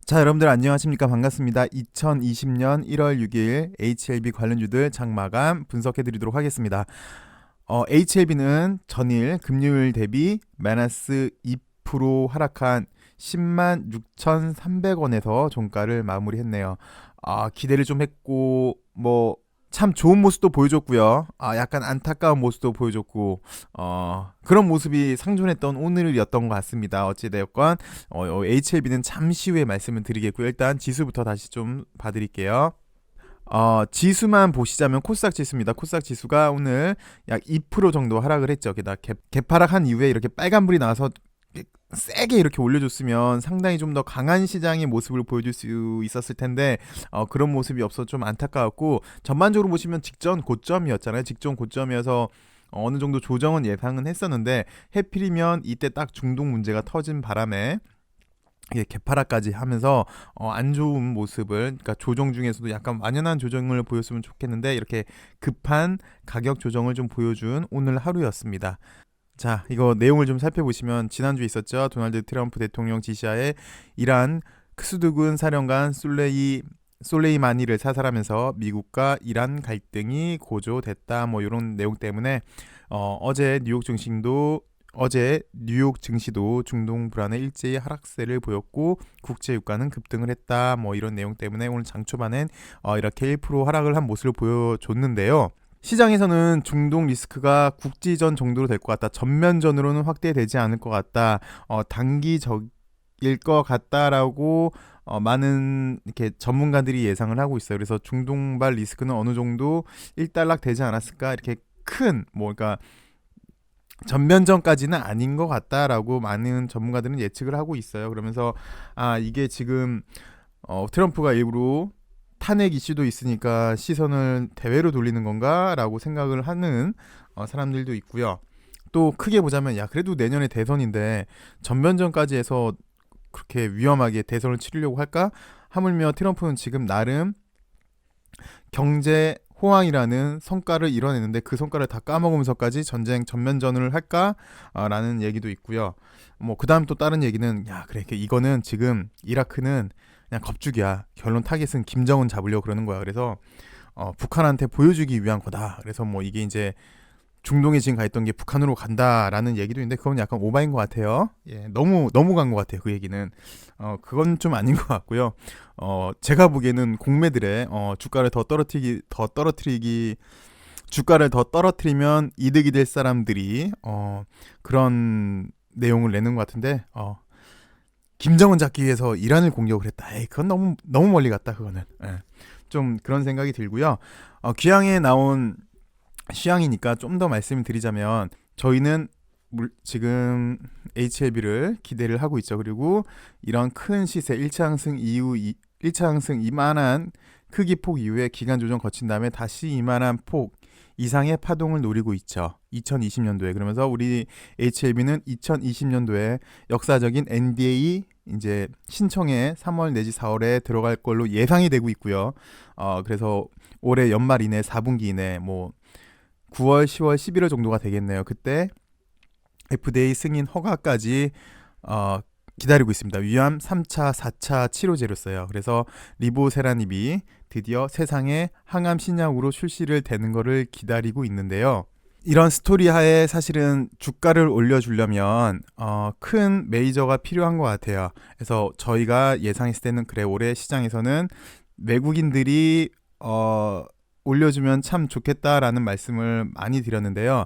자, 여러분들 안녕하십니까? 반갑습니다. 2020년 1월 6일 HLB 관련주들 장마감 분석해 드리도록 하겠습니다. HLB는 전일 금요일 대비 마이너스 2% 하락한 10만 6,300원에서 종가를 마무리했네요. 기대를 좀 했고 참 좋은 모습도 보여줬고요. 약간 안타까운 모습도 보여줬고, 그런 모습이 상존했던 오늘이었던 것 같습니다. 어찌되었건, HLB는 잠시 후에 말씀을 드리겠고요. 일단 지수부터 다시 좀 봐드릴게요. 지수만 보시자면 코스닥 지수입니다. 코스닥 지수가 오늘 약 2% 정도 하락을 했죠. 게다가 개파락한 이후에 이렇게 빨간불이 나와서 세게 이렇게 올려줬으면 상당히 좀 더 강한 시장의 모습을 보여줄 수 있었을 텐데 그런 모습이 없어 좀 안타까웠고, 전반적으로 보시면 직전 고점이었잖아요. 직전 고점이어서 어느 정도 조정은 예상은 했었는데 해필이면 이때 딱 중동 문제가 터진 바람에 이게 개파락까지 하면서 안 좋은 모습을, 그러니까 조정 중에서도 약간 완연한 조정을 보였으면 좋겠는데 이렇게 급한 가격 조정을 좀 보여준 오늘 하루였습니다. 자, 이거 내용을 좀 살펴보시면 지난주에 있었죠. 도널드 트럼프 대통령 지시하에 이란 크수드군 사령관 솔레이마니를 사살하면서 미국과 이란 갈등이 고조됐다. 이런 내용 때문에 어제 뉴욕 증시도 중동 불안의 일제히 하락세를 보였고 국제 유가는 급등을 했다. 이런 내용 때문에 오늘 장 초반엔 이렇게 1% 하락을 한 모습을 보여줬는데요. 시장에서는 중동 리스크가 국지전 정도로 될 것 같다. 전면전으로는 확대되지 않을 것 같다. 단기적일 것 같다라고 많은 이렇게 전문가들이 예상을 하고 있어요. 그래서 중동발 리스크는 어느 정도 일단락 되지 않았을까? 이렇게 그러니까 전면전까지는 아닌 것 같다라고 많은 전문가들은 예측을 하고 있어요. 그러면서 이게 지금 트럼프가 일부러 탄핵 이슈도 있으니까 시선을 대외로 돌리는 건가라고 생각을 하는 사람들도 있고요. 또 크게 보자면 그래도 내년에 대선인데 전면전까지 해서 그렇게 위험하게 대선을 치르려고 할까? 하물며 트럼프는 지금 나름 경제 호황이라는 성과를 이뤄내는데 그 성과를 다 까먹으면서까지 전쟁 전면전을 할까? 라는 얘기도 있고요. 그 다음 또 다른 얘기는 그래 이거는 지금 이라크는 그냥 겁죽이야. 결론 타겟은 김정은 잡으려고 그러는 거야. 그래서 북한한테 보여주기 위한 거다. 그래서 이게 이제 중동에 지금 가 있던 게 북한으로 간다라는 얘기도 있는데 그건 약간 오바인 것 같아요. 너무 간 것 같아요. 그 얘기는 그건 좀 아닌 것 같고요. 제가 보기에는 공매들의 주가를 더 떨어뜨리면 이득이 될 사람들이 그런 내용을 내는 것 같은데 김정은 잡기 위해서 이란을 공격을 했다. 그건 너무 멀리 갔다. 그거는 좀 그런 생각이 들고요. 귀향에 나온 시향이니까 좀 더 말씀을 드리자면 저희는 지금 HLB를 기대를 하고 있죠. 그리고 이런 큰 시세 1차 상승 이만한 크기 폭 이후에 기간 조정 거친 다음에 다시 이만한 폭 이상의 파동을 노리고 있죠. 2020년도에. 그러면서 우리 HLB는 2020년도에 역사적인 NDA 이제 신청에 3월 내지 4월에 들어갈 걸로 예상이 되고 있고요. 그래서 올해 연말 이내 4분기 이내 9월, 10월, 11월 정도가 되겠네요. 그때 FDA 승인 허가까지 기다리고 있습니다. 위암 3차, 4차 치료제로서요. 그래서 리보세라닙이 드디어 세상에 항암 신약으로 출시를 되는 것을 기다리고 있는데요. 이런 스토리 하에 사실은 주가를 올려주려면 큰 메이저가 필요한 것 같아요. 그래서 저희가 예상했을 때는 그래 올해 시장에서는 외국인들이 올려주면 참 좋겠다라는 말씀을 많이 드렸는데요.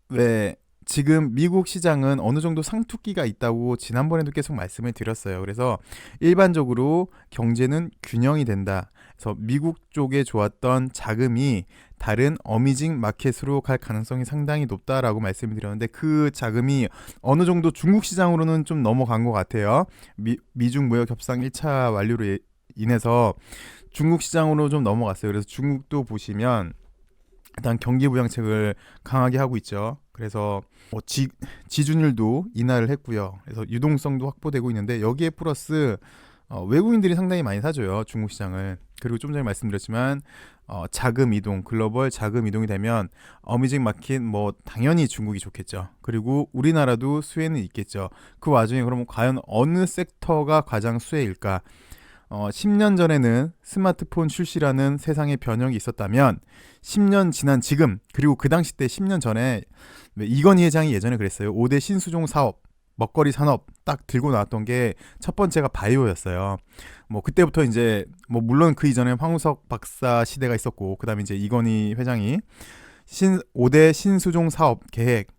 왜 지금 미국 시장은 어느 정도 상투기가 있다고 지난번에도 계속 말씀을 드렸어요. 그래서 일반적으로 경제는 균형이 된다. 그래서 미국 쪽에 좋았던 자금이 다른 어미징 마켓으로 갈 가능성이 상당히 높다라고 말씀을 드렸는데 그 자금이 어느 정도 중국 시장으로는 좀 넘어간 것 같아요. 미중 무역 협상 1차 완료로 인해서 중국 시장으로 좀 넘어갔어요. 그래서 중국도 보시면 일단 경기 부양책을 강하게 하고 있죠. 그래서 지준율도 인하를 했고요. 그래서 유동성도 확보되고 있는데 여기에 플러스 외국인들이 상당히 많이 사줘요. 중국 시장을. 그리고 좀 전에 말씀드렸지만 자금 이동, 글로벌 자금 이동이 되면 어미징 마켓 뭐 당연히 중국이 좋겠죠. 그리고 우리나라도 수혜는 있겠죠. 그 와중에 그러면 과연 어느 섹터가 가장 수혜일까? 10년 전에는 스마트폰 출시라는 세상의 변형이 있었다면 10년 지난 지금, 그리고 그 당시 때 10년 전에 이건희 회장이 예전에 그랬어요. 5대 신수종 사업, 먹거리 산업 딱 들고 나왔던 게 첫 번째가 바이오였어요. 뭐 그때부터 이제 뭐 물론 그 이전에 황우석 박사 시대가 있었고, 그다음에 이제 이건희 회장이 5대 신수종 사업 계획,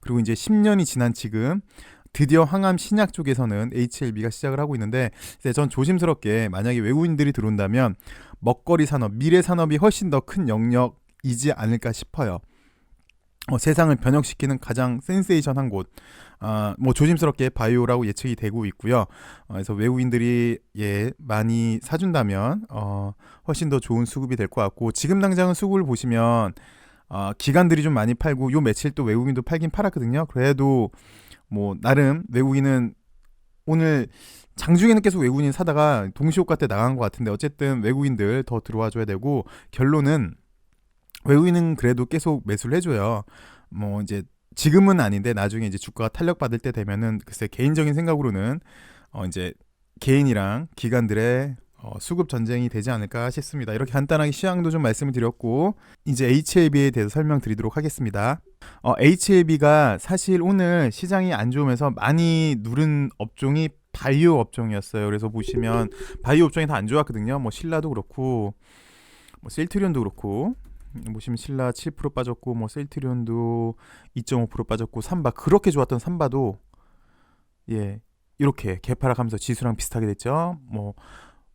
그리고 이제 10년이 지난 지금 드디어 항암 신약 쪽에서는 HLB가 시작을 하고 있는데, 이제 전 조심스럽게 만약에 외국인들이 들어온다면 먹거리 산업, 미래 산업이 훨씬 더 큰 영역이지 않을까 싶어요. 세상을 변혁시키는 가장 센세이션한 곳, 뭐 조심스럽게 바이오라고 예측이 되고 있고요. 그래서 외국인들이 많이 사준다면 훨씬 더 좋은 수급이 될 것 같고, 지금 당장은 수급을 보시면 기관들이 좀 많이 팔고 요 며칠 또 외국인도 팔긴 팔았거든요. 그래도 뭐 나름 외국인은 오늘 장중에는 계속 외국인 사다가 동시효과 때 나간 것 같은데, 어쨌든 외국인들 더 들어와 줘야 되고, 결론은 외국인은 그래도 계속 매수를 해줘요. 뭐 이제 지금은 아닌데 나중에 이제 주가가 탄력 받을 때 되면은, 글쎄 개인적인 생각으로는 이제 개인이랑 기관들의 수급 전쟁이 되지 않을까 싶습니다. 이렇게 간단하게 시황도 좀 말씀을 드렸고, 이제 HLB에 대해서 설명드리도록 하겠습니다. HLB가 사실 오늘 시장이 안 좋으면서 많이 누른 업종이 바이오 업종이었어요. 그래서 보시면 바이오 업종이 다 안 좋았거든요. 뭐 신라도 그렇고, 뭐 셀트리온도 그렇고, 보시면 신라 7% 빠졌고, 뭐 셀트리온도 2.5% 빠졌고, 삼바 그렇게 좋았던 삼바도 이렇게 개파락하면서 지수랑 비슷하게 됐죠. 뭐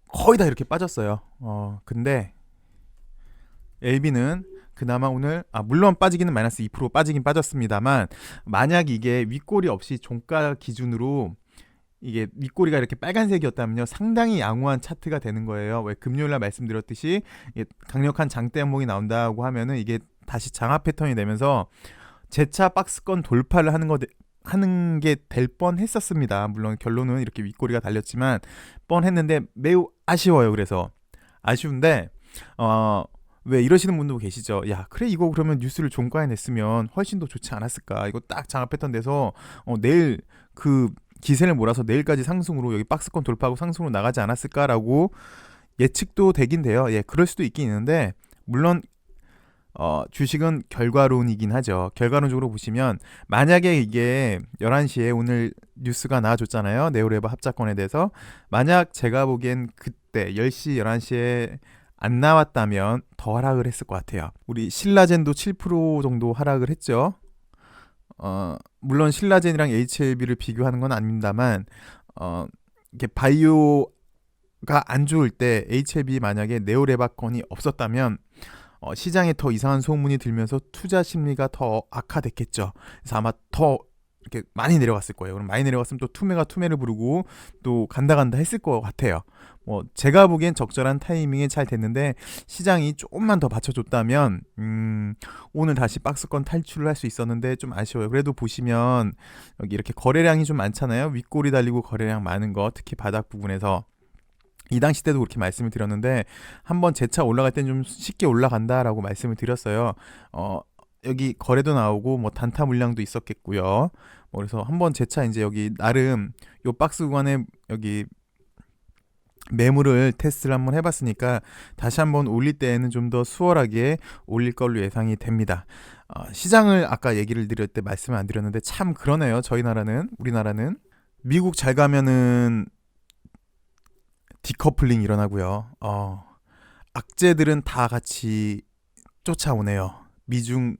거의 다 이렇게 빠졌어요. 근데 LB는 그나마 오늘 물론 빠지기는 마이너스 2% 빠지긴 빠졌습니다만, 만약 이게 윗꼬리 없이 종가 기준으로 이게 윗꼬리가 이렇게 빨간색이었다면요, 상당히 양호한 차트가 되는 거예요. 왜 금요일날 말씀드렸듯이 강력한 장대 항목이 나온다고 하면은 이게 다시 장하 패턴이 되면서 재차 박스권 돌파를 하는 게 될 뻔했었습니다. 물론 결론은 이렇게 윗꼬리가 달렸지만 뻔했는데 매우 아쉬워요. 그래서 아쉬운데 왜 이러시는 분도 계시죠. 야, 그래 이거 그러면 뉴스를 종가에 냈으면 훨씬 더 좋지 않았을까. 이거 딱 장하 패턴 돼서 내일 그 기세를 몰아서 내일까지 상승으로 여기 박스권 돌파하고 상승으로 나가지 않았을까라고 예측도 되긴 돼요. 그럴 수도 있긴 있는데, 물론 주식은 결과론이긴 하죠. 결과론적으로 보시면 만약에 이게 11시에 오늘 뉴스가 나와줬잖아요. 네오레바 합작권에 대해서. 만약 제가 보기엔 그때 10시, 11시에 안 나왔다면 더 하락을 했을 것 같아요. 우리 신라젠도 7% 정도 하락을 했죠. 물론 신라젠이랑 HLB를 비교하는 건 아닙니다만, 이게 바이오가 안 좋을 때 HLB 만약에 네오레바건이 없었다면 시장에 더 이상한 소문이 들면서 투자 심리가 더 악화됐겠죠. 그래서 아마 더 이렇게 많이 내려갔을 거예요. 그럼 많이 내려갔으면 또 투매가 투매를 부르고 또 간다 했을 것 같아요. 뭐 제가 보기엔 적절한 타이밍에 잘 됐는데, 시장이 조금만 더 받쳐줬다면 오늘 다시 박스권 탈출을 할 수 있었는데 좀 아쉬워요. 그래도 보시면 여기 이렇게 거래량이 좀 많잖아요. 윗골이 달리고 거래량 많은 거, 특히 바닥 부분에서 이 당시 때도 그렇게 말씀을 드렸는데, 한번 재차 올라갈 땐 좀 쉽게 올라간다라고 말씀을 드렸어요. 여기 거래도 나오고 뭐 단타 물량도 있었겠고요. 뭐 그래서 한번 재차 이제 여기 나름 요 박스 구간에 여기 매물을 테스트를 한번 해봤으니까 다시 한번 올릴 때에는 좀 더 수월하게 올릴 걸로 예상이 됩니다. 시장을 아까 얘기를 드릴 때 말씀을 안 드렸는데 참 그러네요. 우리나라는 미국 잘 가면은 디커플링 일어나고요. 악재들은 다 같이 쫓아오네요. 미중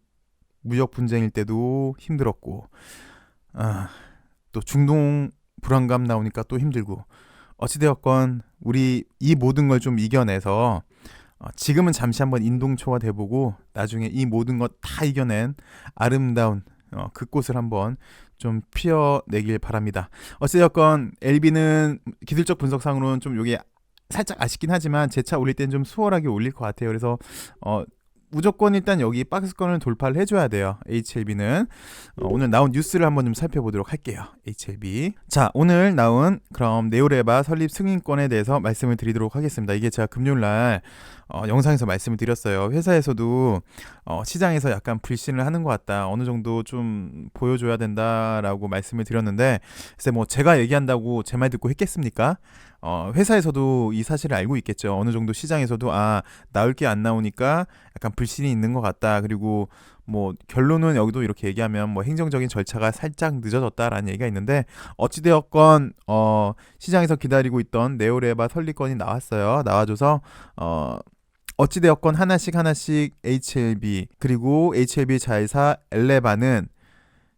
무역 분쟁일 때도 힘들었고, 또 중동 불안감 나오니까 또 힘들고, 어찌되었건 우리 이 모든 걸 좀 이겨내서 지금은 잠시 한번 인동초가 돼보고 나중에 이 모든 것 다 이겨낸 아름다운 그 꽃을 한번 좀 피워내길 바랍니다. 어찌되었건 LB는 기술적 분석상으로는 좀 요게 살짝 아쉽긴 하지만 재차 올릴 땐 좀 수월하게 올릴 것 같아요. 그래서 무조건 일단 여기 박스권을 돌파를 해줘야 돼요. HLB는 오늘 나온 뉴스를 한번 좀 살펴보도록 할게요. HLB. 자, 오늘 나온 그럼 네오레바 설립 승인권에 대해서 말씀을 드리도록 하겠습니다. 이게 제가 금요일날 영상에서 말씀을 드렸어요. 회사에서도 시장에서 약간 불신을 하는 것 같다. 어느 정도 좀 보여줘야 된다라고 말씀을 드렸는데, 글쎄 뭐 제가 얘기한다고 제 말 듣고 했겠습니까? 회사에서도 이 사실을 알고 있겠죠. 어느 정도 시장에서도 나올 게 안 나오니까 약간 불신이 있는 것 같다. 그리고 뭐 결론은 여기도 이렇게 얘기하면 뭐 행정적인 절차가 살짝 늦어졌다라는 얘기가 있는데, 어찌되었건 시장에서 기다리고 있던 네오레바 설립권이 나왔어요. 나와줘서 어찌되었건 하나씩 HLB 그리고 HLB 자회사 엘레바는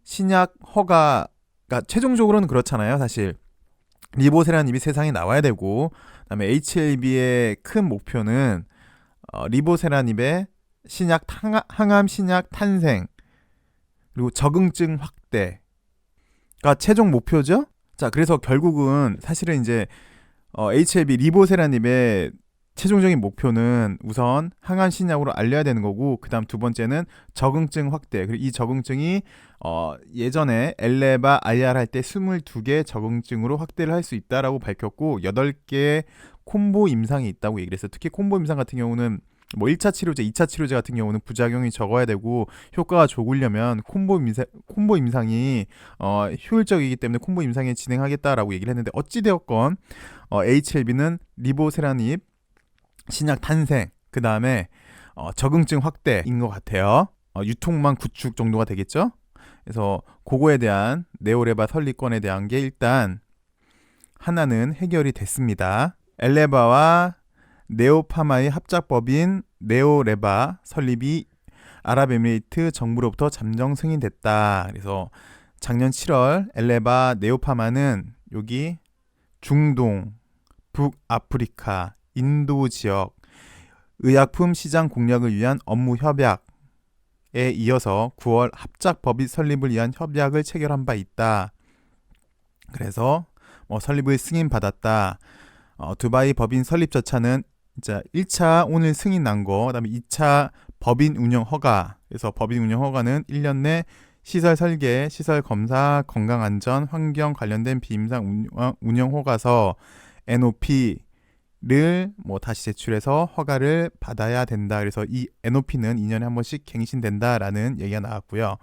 신약 허가가 최종적으로는 그렇잖아요. 사실 리보세라닙이 세상에 나와야 되고, 그다음에 HLB의 큰 목표는 리보세라닙의 항암 신약 탄생 그리고 적응증 확대가 최종 목표죠. 자, 그래서 결국은 사실은 이제 HLB 리보세라닙의 최종적인 목표는 우선 항암 신약으로 알려야 되는 거고, 그 다음 두 번째는 적응증 확대. 그리고 이 적응증이 예전에 엘레바 IR 할 때 22개 적응증으로 확대를 할 수 있다라고 밝혔고, 8개의 콤보 임상이 있다고 얘기를 했어요. 특히 콤보 임상 같은 경우는 뭐 1차 치료제, 2차 치료제 같은 경우는 부작용이 적어야 되고 효과가 좋으려면 콤보 임상이 효율적이기 때문에 콤보 임상에 진행하겠다라고 얘기를 했는데, 어찌되었건 HLB는 리보세라닙 신약 탄생, 그 다음에 적응증 확대인 것 같아요. 유통망 구축 정도가 되겠죠. 그래서 그거에 대한 네오레바 설립권에 대한 게 일단 하나는 해결이 됐습니다. 엘레바와 네오파마의 합작법인 네오레바 설립이 아랍에미리트 정부로부터 잠정 승인됐다. 그래서 작년 7월 엘레바 네오파마는 여기 중동, 북아프리카, 인도 지역 의약품 시장 공략을 위한 업무 협약에 이어서 9월 합작 법인 설립을 위한 협약을 체결한 바 있다. 그래서 설립을 승인받았다. 두바이 법인 설립 절차는 진짜 1차 오늘 승인 난 거, 그다음에 2차 법인 운영 허가. 그래서 법인 운영 허가는 1년 내 시설 설계, 시설 검사, 건강 안전, 환경 관련된 비임상 운영 허가서 NOP 를 다시 제출해서 허가를 받아야 된다. 그래서 이 NOP는 2년에 한 번씩 갱신된다라는 얘기가 나왔고요.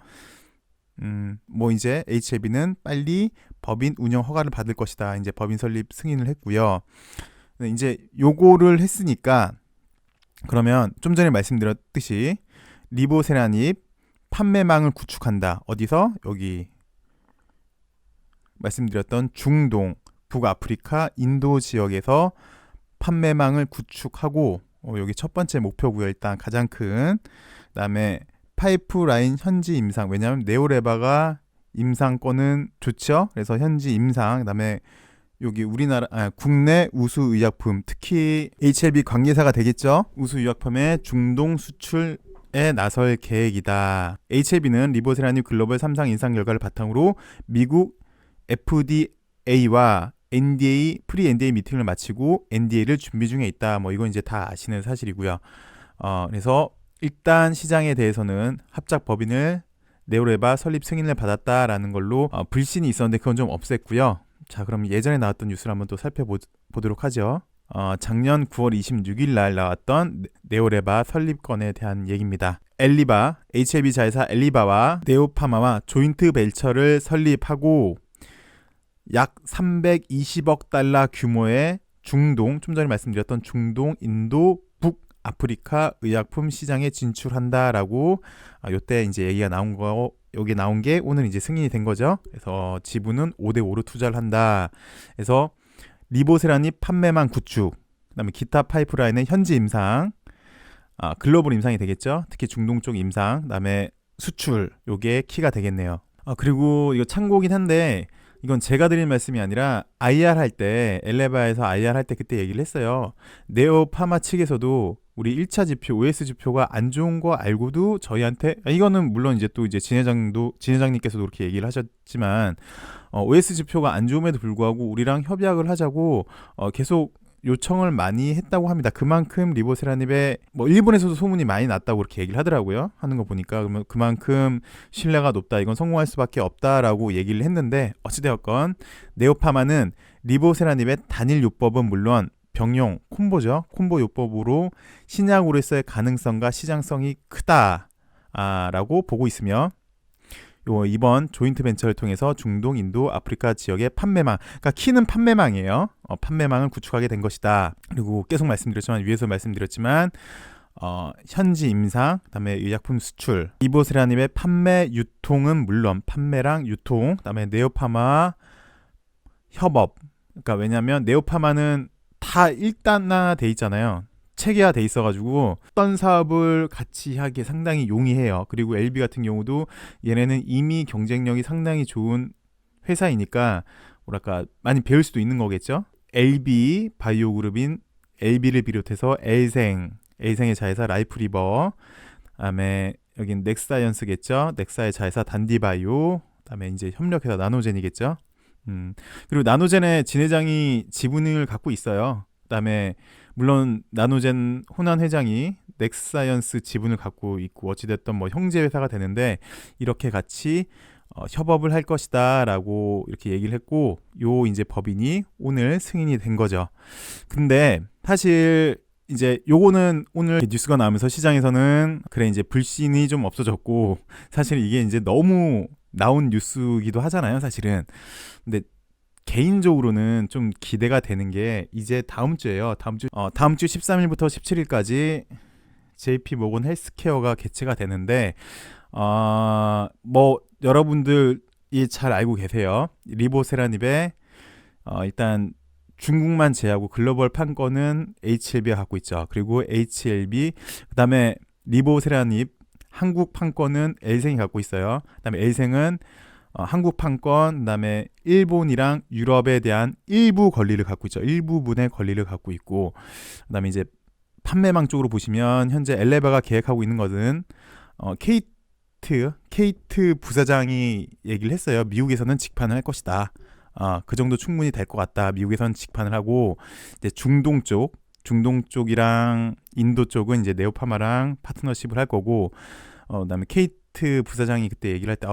이제 HLB는 빨리 법인 운영 허가를 받을 것이다. 이제 법인 설립 승인을 했고요. 이제 요거를 했으니까 그러면 좀 전에 말씀드렸듯이 리보세라닙 판매망을 구축한다. 어디서? 여기 말씀드렸던 중동, 북아프리카, 인도 지역에서 판매망을 구축하고, 여기 첫 번째 목표고요. 일단 가장 큰. 그다음에 파이프라인 현지 임상. 왜냐하면 네오레바가 임상권은 좋죠. 그래서 현지 임상. 그다음에 여기 우리나라 국내 우수 의약품, 특히 HLB 관계사가 되겠죠. 우수 의약품의 중동 수출에 나설 계획이다. HLB는 리보세라닙 글로벌 3상 임상 결과를 바탕으로 미국 FDA와 NDA, 프리 NDA 미팅을 마치고 NDA를 준비 중에 있다. 이건 이제 다 아시는 사실이고요. 그래서 일단 시장에 대해서는 합작 법인을 네오레바 설립 승인을 받았다라는 걸로 불신이 있었는데 그건 좀 없앴고요. 자, 그럼 예전에 나왔던 뉴스를 한번 또 살펴보도록 하죠. 작년 9월 26일 날 나왔던 네오레바 설립권에 대한 얘기입니다. 엘리바, HLB 자회사 엘리바와 네오파마와 조인트 벤처를 설립하고 약 320억 달러 규모의 중동, 좀 전에 말씀드렸던 중동, 인도, 북아프리카 의약품 시장에 진출한다라고 요때 이제 얘기가 나온 거, 여기 나온 게 오늘 이제 승인이 된 거죠. 그래서 지분은 5대5로 투자를 한다. 그래서 리보세라닙 판매망 구축, 그다음에 기타 파이프라인의 현지 임상, 글로벌 임상이 되겠죠. 특히 중동 쪽 임상, 그다음에 수출, 요게 키가 되겠네요. 그리고 이거 참고긴 한데 이건 제가 드린 말씀이 아니라 IR 할 때, 엘레바에서 IR 할 때 그때 얘기를 했어요. 네오파마 측에서도 우리 1차 지표, OS 지표가 안 좋은 거 알고도 저희한테, 이거는 물론 이제 또 이제 진회장님께서도 그렇게 얘기를 하셨지만 OS 지표가 안 좋음에도 불구하고 우리랑 협약을 하자고 계속 요청을 많이 했다고 합니다. 그만큼 리보세라닙에 뭐 일본에서도 소문이 많이 났다고 그렇게 얘기를 하더라고요. 하는 거 보니까. 그러면 그만큼 신뢰가 높다. 이건 성공할 수밖에 없다라고 얘기를 했는데 어찌되었건 네오파마는 리보세라닙의 단일 요법은 물론 병용, 콤보죠. 콤보 요법으로 신약으로서의 가능성과 시장성이 크다라고 보고 있으며 이번 조인트 벤처를 통해서 중동, 인도, 아프리카 지역의 판매망, 그러니까 키는 판매망이에요. 판매망을 구축하게 된 것이다. 그리고 계속 말씀드렸지만 위에서 말씀드렸지만 현지 임상, 그다음에 의약품 수출, 리보세라닙의 판매, 유통은 물론 판매랑 유통, 그다음에 네오파마 협업. 그러니까 왜냐하면 네오파마는 다 일단화돼 있잖아요. 체계화돼 있어가지고 어떤 사업을 같이 하기에 상당히 용이해요. 그리고 LB 같은 경우도 얘네는 이미 경쟁력이 상당히 좋은 회사이니까 뭐랄까 많이 배울 수도 있는 거겠죠. LB 바이오그룹인 LB를 비롯해서 엘생의 자회사 라이프리버, 그다음에 여긴 넥사이언스겠죠. 넥사의 자회사 단디바이오, 그다음에 이제 협력회사 나노젠이겠죠. 그리고 나노젠의 진회장이 지분을 갖고 있어요. 그다음에 물론 나노젠 호난 회장이 넥사이언스 지분을 갖고 있고 어찌됐든 뭐 형제 회사가 되는데 이렇게 같이 협업을 할 것이다라고 이렇게 얘기를 했고 요 이제 법인이 오늘 승인이 된 거죠. 근데 사실 이제 요거는 오늘 뉴스가 나오면서 시장에서는 그래 이제 불신이 좀 없어졌고 사실 이게 이제 너무 나온 뉴스기도 하잖아요, 사실은. 근데 개인적으로는 좀 기대가 되는 게 이제 다음 주예요. 다음 주 13일부터 17일까지 JP 모건 헬스케어가 개최가 되는데 뭐 여러분들이 잘 알고 계세요. 리보세라닙의 일단 중국만 제외하고 글로벌 판권은 HLB가 갖고 있죠. 그리고 HLB 그다음에 리보세라닙 한국 판권은 엘생이 갖고 있어요. 그다음에 엘생은 한국 판권, 그다음에 일본이랑 유럽에 대한 일부 권리를 갖고 있죠. 일부분의 권리를 갖고 있고, 그다음에 이제 판매망 쪽으로 보시면 현재 엘레바가 계획하고 있는 것은 케이트 부사장이 얘기를 했어요. 미국에서는 직판을 할 것이다. 그 정도 충분히 될 것 같다. 미국에서는 직판을 하고 이제 중동 쪽이랑 인도 쪽은 이제 네오파마랑 파트너십을 할 거고, 그다음에 케이트 부사장이 그때 얘기를 할 때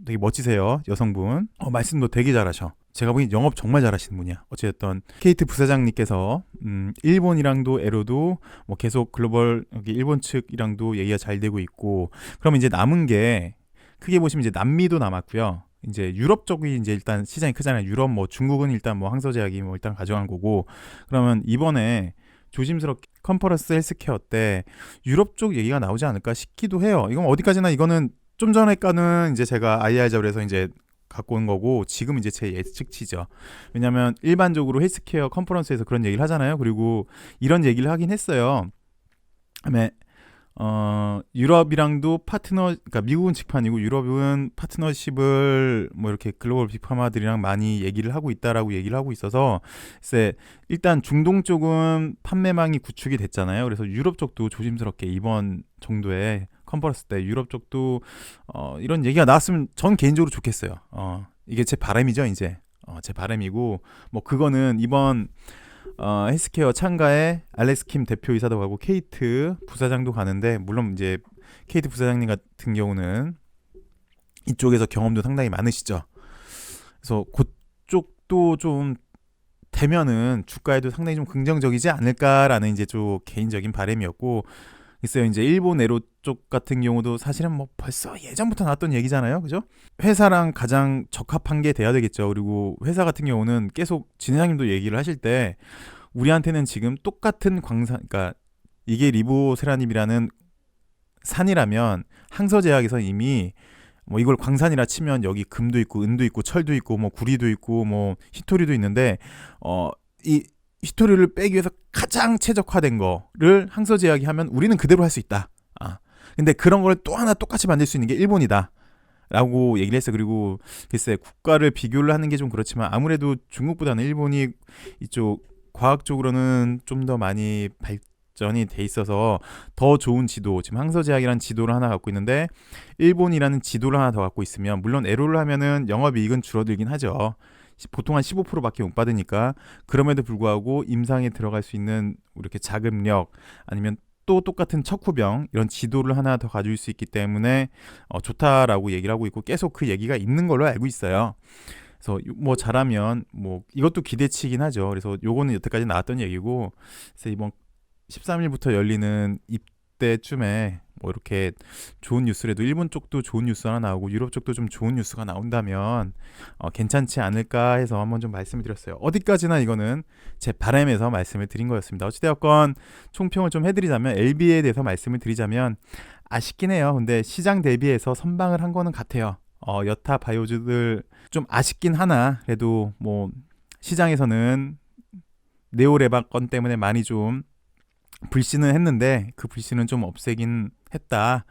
되게 멋지세요, 여성분. 말씀도 되게 잘하셔. 제가 보기엔 영업 정말 잘하시는 분이야. 어쨌든 케이트 부사장님께서 일본이랑도 에로도 뭐 계속 글로벌 여기 일본 측이랑도 얘기가 잘 되고 있고, 그러면 이제 남은 게 크게 보시면 이제 남미도 남았고요. 이제 유럽 쪽이 이제 일단 시장이 크잖아요. 유럽 뭐 중국은 일단 뭐 항소제약이 뭐 일단 가져간 거고, 그러면 이번에 조심스럽게 컨퍼런스 헬스케어 때 유럽 쪽 얘기가 나오지 않을까 싶기도 해요. 이건 어디까지나 이거는 좀 전에 까는 이제 제가 IR잡에서 이제 갖고 온 거고 지금 이제 제 예측치죠. 왜냐하면 일반적으로 헬스케어 컨퍼런스에서 그런 얘기를 하잖아요. 그리고 이런 얘기를 하긴 했어요. 그다음에 유럽이랑도 그러니까 미국은 직판이고 유럽은 파트너십을 뭐 이렇게 글로벌 빅파마들이랑 많이 얘기를 하고 있다라고 얘기를 하고 있어서 글쎄 일단 중동 쪽은 판매망이 구축이 됐잖아요. 그래서 유럽 쪽도 조심스럽게 이번 정도의 컨퍼런스 때 유럽 쪽도 이런 얘기가 나왔으면 전 개인적으로 좋겠어요. 이게 제 바람이죠, 이제. 제 바람이고 뭐 그거는 이번 헬스케어 참가에 알렉스 킴 대표이사도 가고 케이트 부사장도 가는데, 물론 이제 케이트 부사장님 같은 경우는 이쪽에서 경험도 상당히 많으시죠. 그래서 그쪽도 좀 되면은 주가에도 상당히 좀 긍정적이지 않을까라는 이제 좀 개인적인 바람이었고, 있어요. 이제 일본 에로 쪽 같은 경우도 사실은 뭐 벌써 예전부터 나왔던 얘기잖아요, 그죠? 회사랑 가장 적합한 게 돼야 되겠죠. 그리고 회사 같은 경우는 계속 진회장님도 얘기를 하실 때 우리한테는 지금 똑같은 광산, 그러니까 이게 리보세라닙이라는 산이라면 항서제약에서 이미 뭐 이걸 광산이라 치면 여기 금도 있고 은도 있고 철도 있고 뭐 구리도 있고 뭐 히토리도 있는데 이 히토리를 빼기 위해서 가장 최적화된 거를 항서제약이 하면 우리는 그대로 할 수 있다. 근데 그런 걸 또 하나 똑같이 만들 수 있는 게 일본이다 라고 얘기를 했어요. 그리고 글쎄 국가를 비교를 하는 게 좀 그렇지만 아무래도 중국보다는 일본이 이쪽 과학적으로는 좀 더 많이 발전이 돼 있어서 더 좋은 지도, 지금 항서제약이라는 지도를 하나 갖고 있는데 일본이라는 지도를 하나 더 갖고 있으면 물론 에로를 하면은 영업이익은 줄어들긴 하죠. 보통 한 15%밖에 못 받으니까 그럼에도 불구하고 임상에 들어갈 수 있는 이렇게 자금력 아니면 또 똑같은 척후병 이런 지도를 하나 더 가질 수 있기 때문에 좋다라고 얘기를 하고 있고 계속 그 얘기가 있는 걸로 알고 있어요. 그래서 뭐 잘하면 뭐 이것도 기대치긴 하죠. 그래서 요거는 여태까지 나왔던 얘기고 그래서 이번 13일부터 열리는 입대쯤에 뭐 이렇게 좋은 뉴스라도 일본 쪽도 좋은 뉴스 하나 나오고 유럽 쪽도 좀 좋은 뉴스가 나온다면 괜찮지 않을까 해서 한번 좀 말씀을 드렸어요. 어디까지나 이거는 제 바람에서 말씀을 드린 거였습니다. 어찌되었건 총평을 좀 해드리자면 LB에 대해서 말씀을 드리자면 아쉽긴 해요. 근데 시장 대비해서 선방을 한 거는 같아요. 여타 바이오주들 좀 아쉽긴 하나 그래도 뭐 시장에서는 네오레바 건 때문에 많이 좀 불신은 했는데 그 불신은 좀 없애긴 했다.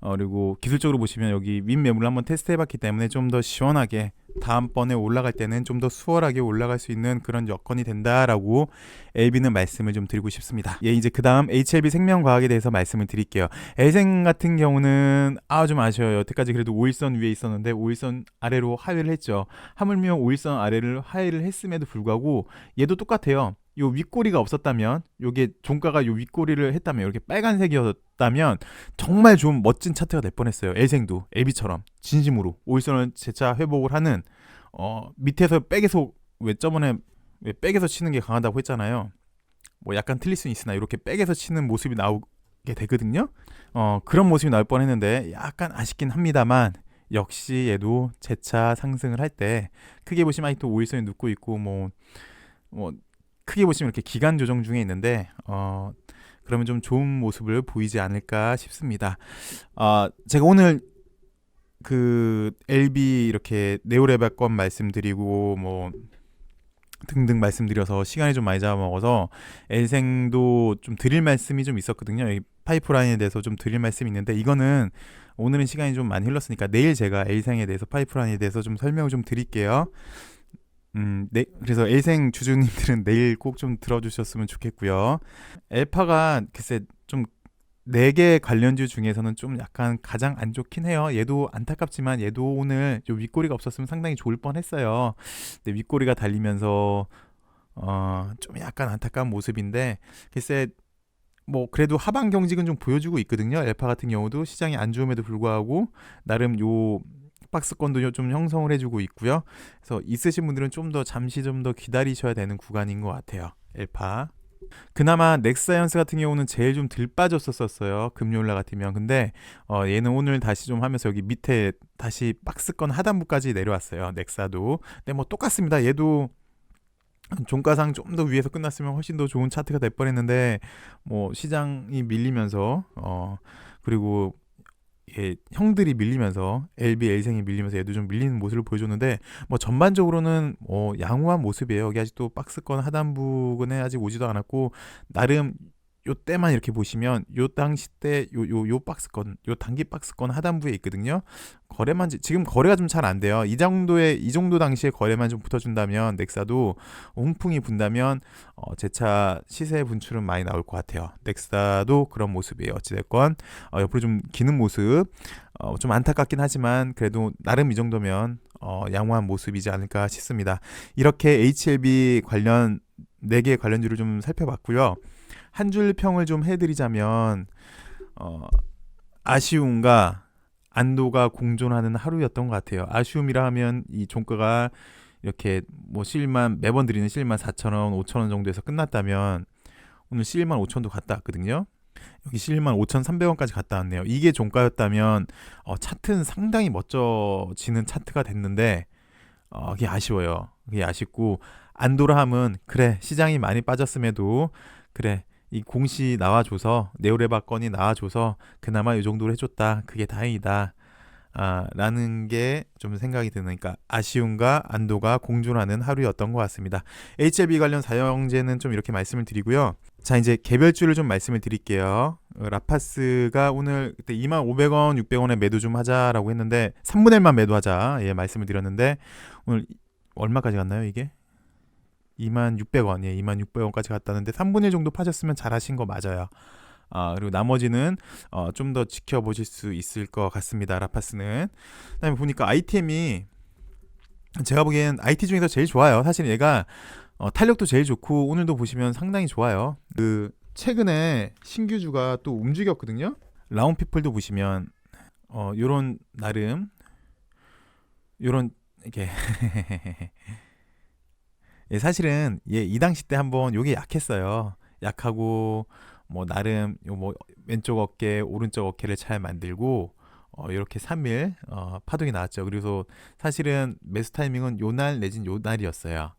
그리고 기술적으로 보시면 여기 윗매물을 한번 테스트 해봤기 때문에 좀 더 시원하게 다음번에 올라갈 때는 좀 더 수월하게 올라갈 수 있는 그런 여건이 된다라고 LB는 말씀을 좀 드리고 싶습니다. 예, 이제 그 다음 HLB 생명과학에 대해서 말씀을 드릴게요. 엘생 같은 경우는 좀 아쉬워요. 여태까지 그래도 5일선 위에 있었는데 5일선 아래로 하회를 했죠. 하물며 5일선 아래를 하회를 했음에도 불구하고 얘도 똑같아요. 요 윗꼬리가 없었다면 요게 종가가 요 윗꼬리를 했다면 이렇게 빨간색이었다면 정말 좀 멋진 차트가 될 뻔했어요. 엘생도 LB처럼 진심으로 5일선을 재차 회복을 하는 밑에서 백에서 왜 저번에 왜 백에서 치는 게 강하다고 했잖아요. 뭐 약간 틀릴 수는 있으나 이렇게 백에서 치는 모습이 나오게 되거든요. 그런 모습이 나올 뻔했는데 약간 아쉽긴 합니다만 역시 얘도 재차 상승을 할 때 크게 보시면 아직도 5일선이 눕고 있고 뭐 크게 보시면 이렇게 기간 조정 중에 있는데 그러면 좀 좋은 모습을 보이지 않을까 싶습니다. 제가 오늘 그 LB 이렇게 네오레바 건 말씀드리고 뭐 등등 말씀드려서 시간이 좀 많이 잡아먹어서 엘생도 좀 드릴 말씀이 좀 있었거든요. 여기 파이프라인에 대해서 좀 드릴 말씀이 있는데 이거는 오늘은 시간이 좀 많이 흘렀으니까 내일 제가 엘생에 대해서 파이프라인에 대해서 좀 설명을 좀 드릴게요. 네, 그래서 엘생 주주님들은 내일 꼭 좀 들어주셨으면 좋겠고요. 엘파가 글쎄 좀 4개 관련주 중에서는 좀 약간 가장 안 좋긴 해요. 얘도 안타깝지만 얘도 오늘 좀 윗꼬리가 없었으면 상당히 좋을 뻔했어요. 근데 윗꼬리가 달리면서 좀 약간 안타까운 모습인데 글쎄 뭐 그래도 하방 경직은 좀 보여주고 있거든요. 엘파 같은 경우도 시장이 안 좋음에도 불구하고 나름 요 박스권도 좀 형성을 해주고 있고요. 그래서 있으신 분들은 좀 더 잠시 좀 더 기다리셔야 되는 구간인 것 같아요. 엘파. 그나마 넥사이언스 같은 경우는 제일 좀 덜 빠졌었어요. 금요일날 같으면. 근데 얘는 오늘 다시 좀 하면서 여기 밑에 다시 박스권 하단부까지 내려왔어요. 넥사도. 근데 뭐 똑같습니다. 얘도 종가상 좀 더 위에서 끝났으면 훨씬 더 좋은 차트가 될 뻔했는데 뭐 시장이 밀리면서 그리고 형들이 밀리면서 LB, L생이 밀리면서 얘도 좀 밀리는 모습을 보여줬는데 뭐 전반적으로는 양호한 모습이에요. 여기 아직도 박스권 하단부근에 아직 오지도 않았고 나름 요 때만 이렇게 보시면 요 당시 때 요 박스권 요 단기 박스권 하단부에 있거든요. 거래만 지금 거래가 좀 잘 안 돼요. 이 정도 당시에 거래만 좀 붙어준다면 넥사도 홍풍이 분다면 재차 시세 분출은 많이 나올 것 같아요. 넥사도 그런 모습이에요. 어찌됐건 옆으로 좀 기는 모습 좀 안타깝긴 하지만 그래도 나름 이 정도면 양호한 모습이지 않을까 싶습니다. 이렇게 HLB 관련 4개의 관련주를 좀 살펴봤고요. 한 줄 평을 좀 해드리자면 아쉬움과 안도가 공존하는 하루였던 것 같아요. 아쉬움이라 하면 이 종가가 이렇게 뭐 실만 매번 드리는 11,400원, 5,000원 정도에서 끝났다면 오늘 115,000도 갔다 왔거든요. 여기 115,300원까지 갔다 왔네요. 이게 종가였다면 차트는 상당히 멋져지는 차트가 됐는데 그게 아쉬워요. 그게 아쉽고 안도라 함은 그래 시장이 많이 빠졌음에도 그래 이 공시 나와줘서 네오레바 건이 나와줘서 그나마 이 정도로 해줬다. 그게 다행이다. 라는 게 좀 생각이 드니까 아쉬움과 안도가 공존하는 하루였던 것 같습니다. HLB 관련 사형제는 좀 이렇게 말씀을 드리고요. 자 이제 개별주를 좀 말씀을 드릴게요. 라파스가 오늘 그때 25,000원, 600원에 매도 좀 하자라고 했는데 3분의 1만 매도하자 말씀을 드렸는데 오늘 얼마까지 갔나요 이게? 26,000원, 26,000원까지 갔다는데 3분의 1 정도 파셨으면 잘하신 거 맞아요. 그리고 나머지는 좀 더 지켜보실 수 있을 것 같습니다. 라파스는. 그다음에 보니까 아이템이 제가 보기엔 IT 중에서 제일 좋아요. 사실 얘가 탄력도 제일 좋고 오늘도 보시면 상당히 좋아요. 그 최근에 신규주가 또 움직였거든요. 라운피플도 보시면 요런 나름 요런 이렇게 예, 사실은 이 당시 때 한번 요게 약했어요. 약하고 뭐 나름 요 뭐 왼쪽 어깨 오른쪽 어깨를 잘 만들고 이렇게 3일 파동이 나왔죠. 그래서 사실은 매수 타이밍은 요 날 내진 요 날이었어요.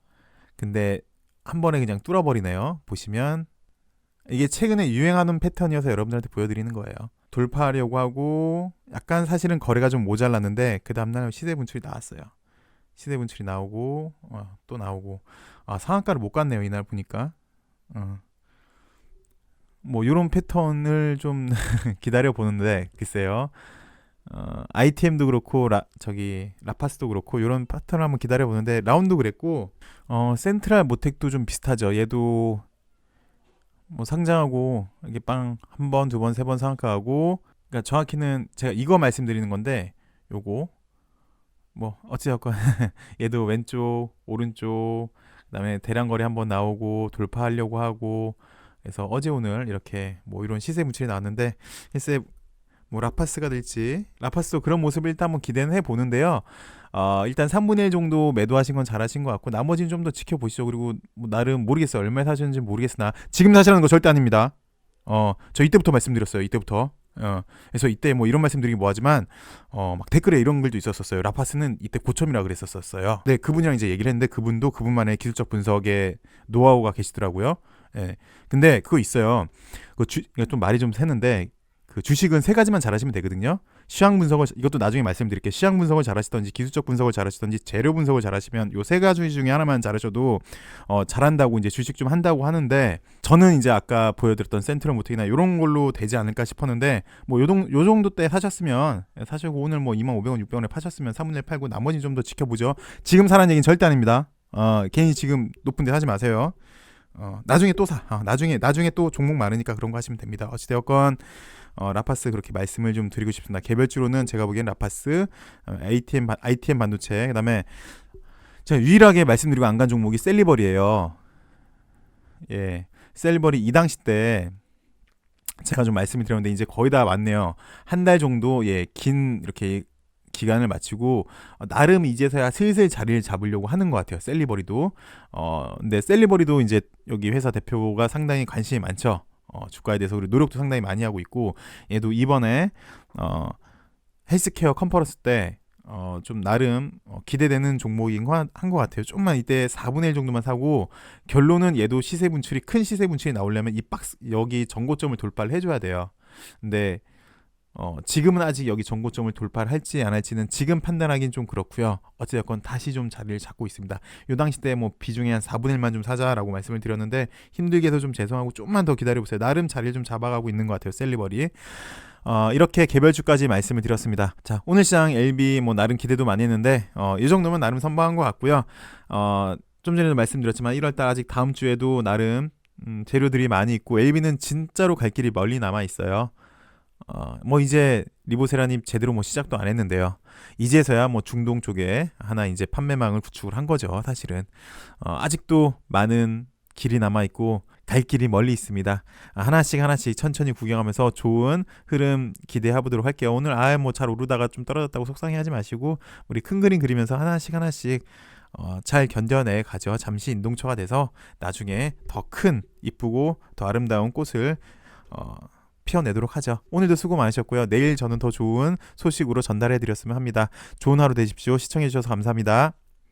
근데 한 번에 그냥 뚫어버리네요. 보시면 이게 최근에 유행하는 패턴이어서 여러분들한테 보여드리는 거예요. 돌파하려고 하고 약간 사실은 거래가 좀 모자랐는데 그 다음날 시세 분출이 나왔어요. 시세 분출이 나오고 또 나오고 상한가를 못 갔네요. 이날 보니까 뭐 이런 패턴을 좀 기다려 보는데 글쎄요. ITM도 그렇고 저기 라파스도 그렇고 이런 패턴을 한번 기다려 보는데 라운도 그랬고 센트럴 모텍도 좀 비슷하죠. 얘도 뭐 상장하고 이게 빵 한 번, 두 번, 세 번 상한가하고 그러니까 정확히는 제가 이거 말씀드리는 건데 요거 뭐 어찌됐건 얘도 왼쪽, 오른쪽 그다음에 대량 거래 한번 나오고 돌파하려고 하고 그래서 어제 오늘 이렇게 뭐 이런 시세 분출이 나왔는데 글쎄 뭐 라파스가 될지 라파스도 그런 모습을 일단 한번 기대는 해 보는데요. 일단 3분의 1 정도 매도하신 건 잘하신 것 같고 나머지는 좀 더 지켜보시죠. 그리고 뭐 나름 모르겠어요. 얼마에 사셨는지 모르겠으나 지금 사시라는 거 절대 아닙니다. 저 이때부터 말씀드렸어요. 이때부터. 그래서 이때 뭐 이런 말씀드리기 뭐하지만 막 댓글에 이런 글도 있었었어요. 라파스는 이때 고점이라 그랬었어요. 네, 그분이랑 이제 얘기를 했는데 그분도 그분만의 기술적 분석에 노하우가 계시더라고요. 예. 근데 그거 있어요. 좀 말이 좀 새는데 그 주식은 세 가지만 잘하시면 되거든요. 시황 분석을 이것도 나중에 말씀드릴게요. 시황 분석을 잘하시던지 기술적 분석을 잘하시던지 재료 분석을 잘하시면 요 세 가지 중에 하나만 잘하셔도 잘한다고 이제 주식 좀 한다고 하는데 저는 이제 아까 보여드렸던 센트럴 모텍이나 이런 걸로 되지 않을까 싶었는데 뭐 요 정도 때 사셨으면 사시고 오늘 뭐 25,000원, 600원에 파셨으면 3분의 1 팔고 나머지 좀 더 지켜보죠. 지금 사라는 얘기는 절대 아닙니다. 괜히 지금 높은 데 사지 마세요. 나중에 또 사. 나중에 또 종목 많으니까 그런 거 하시면 됩니다. 어찌되었건 라파스 그렇게 말씀을 좀 드리고 싶습니다. 개별주로는 제가 보기엔 라파스, ITM 반도체, 그다음에 제가 유일하게 말씀드리고 안 간 종목이 셀리버리예요. 예, 셀리버리 이 당시 때 제가 좀 말씀을 드렸는데 이제 거의 다 왔네요. 한 달 정도 긴 이렇게 기간을 마치고 나름 이제서야 슬슬 자리를 잡으려고 하는 것 같아요. 셀리버리도. 근데 셀리버리도 이제 여기 회사 대표가 상당히 관심이 많죠. 주가에 대해서 그리고 노력도 상당히 많이 하고 있고 얘도 이번에 헬스케어 컨퍼런스 때 좀 나름 기대되는 종목인 한 것 같아요. 좀만 이때 4분의 1 정도만 사고 결론은 얘도 큰 시세 분출이 나오려면 이 박스 여기 전고점을 돌파를 해줘야 돼요. 근데 지금은 아직 여기 전고점을 돌파를 할지 안 할지는 지금 판단하기는 좀 그렇고요. 어찌됐건 다시 좀 자리를 잡고 있습니다. 요 당시 때 뭐 비중의 한 4분의 1만 좀 사자라고 말씀을 드렸는데 힘들게 해서 좀 죄송하고 좀만 더 기다려보세요. 나름 자리를 좀 잡아가고 있는 것 같아요. 셀리버리. 이렇게 개별주까지 말씀을 드렸습니다. 자, 오늘 시장 LB 뭐 나름 기대도 많이 했는데 이 정도면 나름 선방한 것 같고요. 좀 전에도 말씀드렸지만 1월달 아직 다음 주에도 나름 재료들이 많이 있고 LB는 진짜로 갈 길이 멀리 남아 있어요. 뭐 이제 리보세라님 제대로 뭐 시작도 안 했는데요. 이제서야 뭐 중동 쪽에 하나 이제 판매망을 구축을 한 거죠. 사실은 아직도 많은 길이 남아 있고 갈 길이 멀리 있습니다. 하나씩 천천히 구경하면서 좋은 흐름 기대해 보도록 할게요. 오늘 뭐 잘 오르다가 좀 떨어졌다고 속상해하지 마시고 우리 큰 그림 그리면서 하나씩 잘 견뎌내 가죠. 잠시 인동초가 돼서 나중에 더 큰 이쁘고 더 아름다운 꽃을 피워내도록 하죠. 오늘도 수고 많으셨고요. 내일 저는 더 좋은 소식으로 전달해 드렸으면 합니다. 좋은 하루 되십시오. 시청해 주셔서 감사합니다.